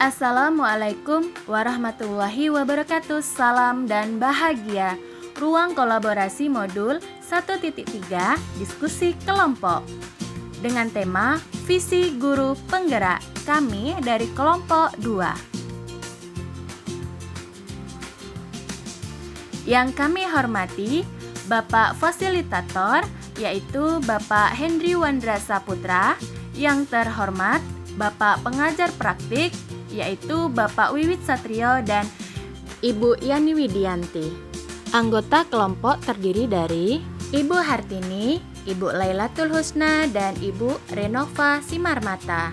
Assalamualaikum warahmatullahi wabarakatuh. Salam dan bahagia. Ruang kolaborasi modul 1.3 diskusi kelompok dengan tema visi guru penggerak. Kami dari kelompok 2. Yang kami hormati Bapak Fasilitator, yaitu Bapak Hendri Wandra Saputra. Yang terhormat Bapak Pengajar Praktik, yaitu Bapak Wiwit Satrio dan Ibu Yani Widianti. Anggota kelompok terdiri dari Ibu Hartini, Ibu Lailatul Husna, dan Ibu Renova Simarmata.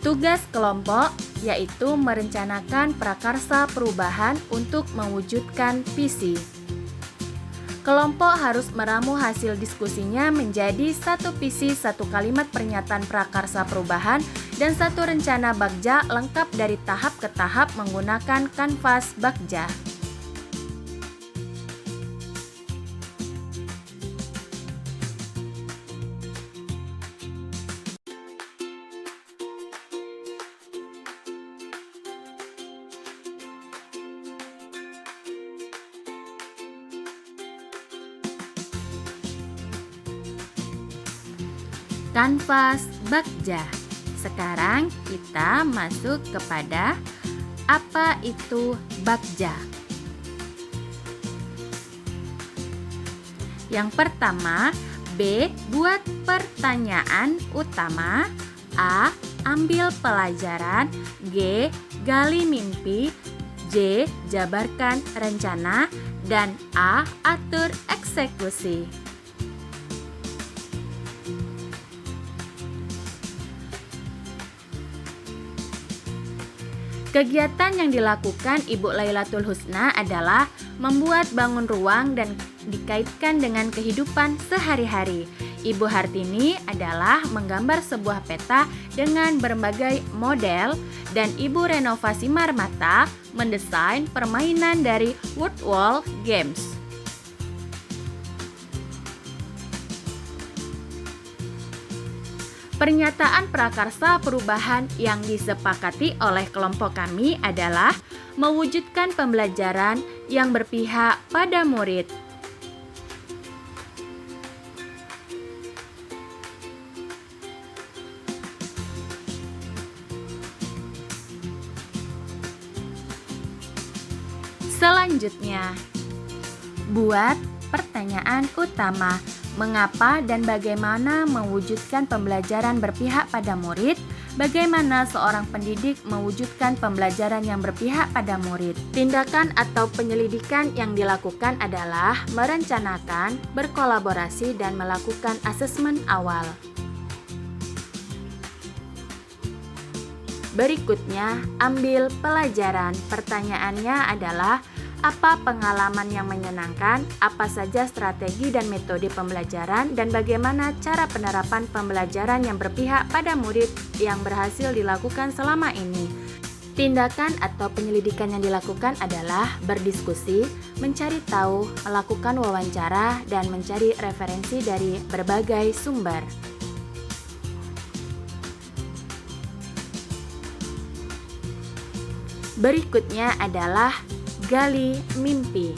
Tugas kelompok yaitu merencanakan prakarsa perubahan untuk mewujudkan visi. Kelompok harus meramu hasil diskusinya menjadi satu visi, satu kalimat pernyataan prakarsa perubahan, dan satu rencana Bagja lengkap dari tahap ke tahap menggunakan kanvas Bagja. Kanvas Bagja. Sekarang kita masuk kepada apa itu Bagja. Yang pertama, B. Buat pertanyaan utama. A. Ambil pelajaran. G. Gali mimpi. J. Jabarkan rencana. Dan A. Atur eksekusi. Kegiatan yang dilakukan Ibu Lailatul Husna adalah membuat bangun ruang dan dikaitkan dengan kehidupan sehari-hari. Ibu Hartini adalah menggambar sebuah peta dengan berbagai model, dan Ibu Renova Simarmata mendesain permainan dari Word Wall Games. Pernyataan prakarsa perubahan yang disepakati oleh kelompok kami adalah mewujudkan pembelajaran yang berpihak pada murid. Selanjutnya, buat pertanyaan utama. Mengapa dan bagaimana mewujudkan pembelajaran berpihak pada murid? Bagaimana seorang pendidik mewujudkan pembelajaran yang berpihak pada murid? Tindakan atau penyelidikan yang dilakukan adalah merencanakan, berkolaborasi, dan melakukan asesmen awal. Berikutnya, ambil pelajaran. Pertanyaannya adalah, apa pengalaman yang menyenangkan, apa saja strategi dan metode pembelajaran, dan bagaimana cara penerapan pembelajaran yang berpihak pada murid yang berhasil dilakukan selama ini. Tindakan atau penyelidikan yang dilakukan adalah berdiskusi, mencari tahu, melakukan wawancara, dan mencari referensi dari berbagai sumber. Berikutnya adalah gali mimpi.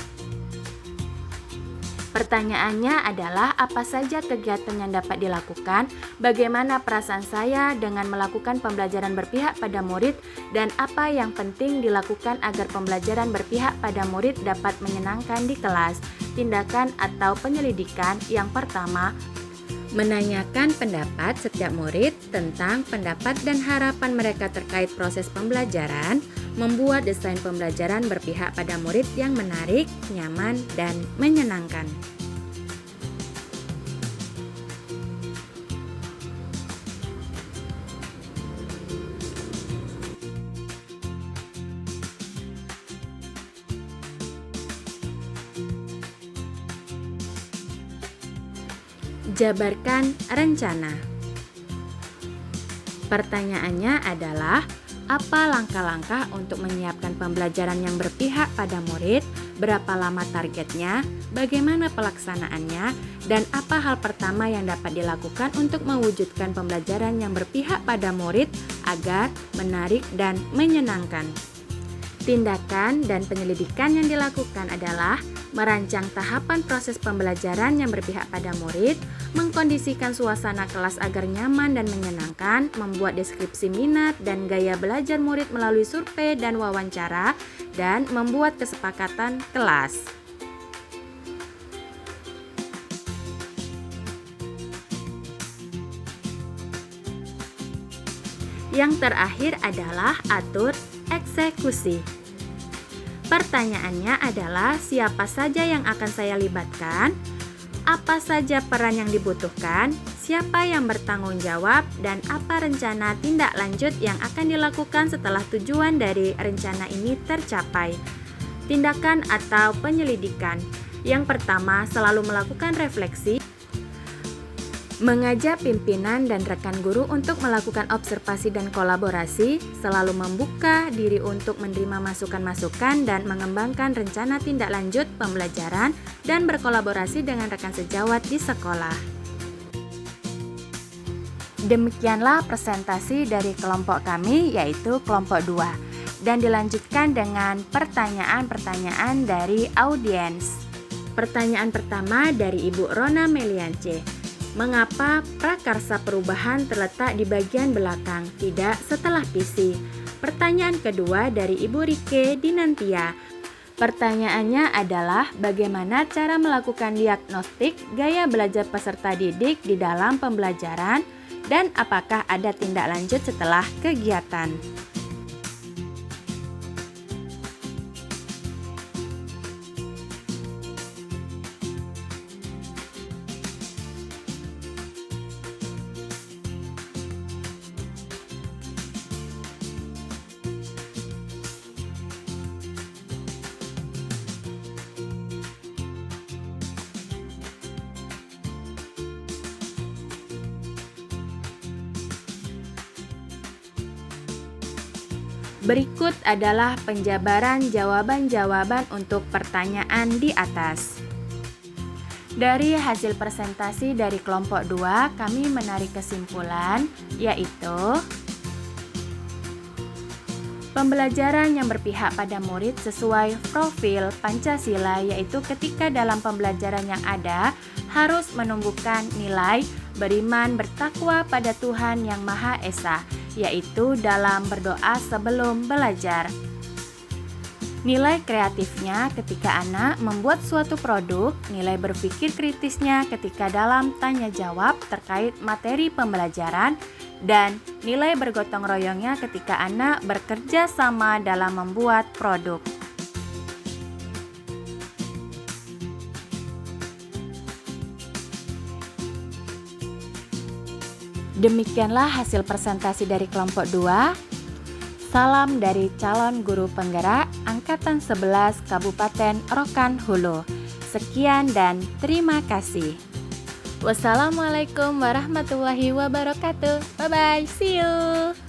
Pertanyaannya adalah apa saja kegiatan yang dapat dilakukan, bagaimana perasaan saya dengan melakukan pembelajaran berpihak pada murid, dan apa yang penting dilakukan agar pembelajaran berpihak pada murid dapat menyenangkan di kelas. Tindakan atau penyelidikan yang pertama, menanyakan pendapat setiap murid tentang pendapat dan harapan mereka terkait proses pembelajaran, membuat desain pembelajaran berpihak pada murid yang menarik, nyaman, dan menyenangkan. Jabarkan rencana. Pertanyaannya adalah, apa langkah-langkah untuk menyiapkan pembelajaran yang berpihak pada murid? berapa lama targetnya, bagaimana pelaksanaannya, dan apa hal pertama yang dapat dilakukan untuk mewujudkan pembelajaran yang berpihak pada murid agar menarik dan menyenangkan. Tindakan dan penyelidikan yang dilakukan adalah merancang tahapan proses pembelajaran yang berpihak pada murid, mengkondisikan suasana kelas agar nyaman dan menyenangkan, membuat deskripsi minat dan gaya belajar murid melalui survei dan wawancara, dan membuat kesepakatan kelas. Yang terakhir adalah atur eksekusi. Pertanyaannya adalah siapa saja yang akan saya libatkan, apa saja peran yang dibutuhkan, siapa yang bertanggung jawab, dan apa rencana tindak lanjut yang akan dilakukan setelah tujuan dari rencana ini tercapai. Tindakan atau penyelidikan. Yang pertama, selalu melakukan refleksi, mengajak pimpinan dan rekan guru untuk melakukan observasi dan kolaborasi, selalu membuka diri untuk menerima masukan-masukan dan mengembangkan rencana tindak lanjut pembelajaran dan berkolaborasi dengan rekan sejawat di sekolah. Demikianlah presentasi dari kelompok kami, yaitu kelompok 2, dan dilanjutkan dengan pertanyaan-pertanyaan dari audiens. Pertanyaan pertama dari Ibu Rona Meliance. Mengapa prakarsa perubahan terletak di bagian belakang, tidak setelah PC? Pertanyaan kedua dari Ibu Rike Dinantia. Pertanyaannya adalah bagaimana cara melakukan diagnostik gaya belajar peserta didik di dalam pembelajaran dan apakah ada tindak lanjut setelah kegiatan? Berikut adalah penjabaran jawaban-jawaban untuk pertanyaan di atas. Dari hasil presentasi dari kelompok 2, kami menarik kesimpulan, yaitu pembelajaran yang berpihak pada murid sesuai profil Pancasila, yaitu ketika dalam pembelajaran yang ada harus menumbuhkan nilai beriman bertakwa pada Tuhan Yang Maha Esa, yaitu dalam berdoa sebelum belajar. Nilai kreatifnya ketika anak membuat suatu produk, nilai berpikir kritisnya ketika dalam tanya jawab terkait materi pembelajaran, dan nilai bergotong royongnya ketika anak bekerja sama dalam membuat produk. Demikianlah hasil presentasi dari kelompok 2. Salam dari calon guru penggerak Angkatan 11 Kabupaten Rokan Hulu. Sekian dan terima kasih. Wassalamualaikum warahmatullahi wabarakatuh. Bye-bye, see you.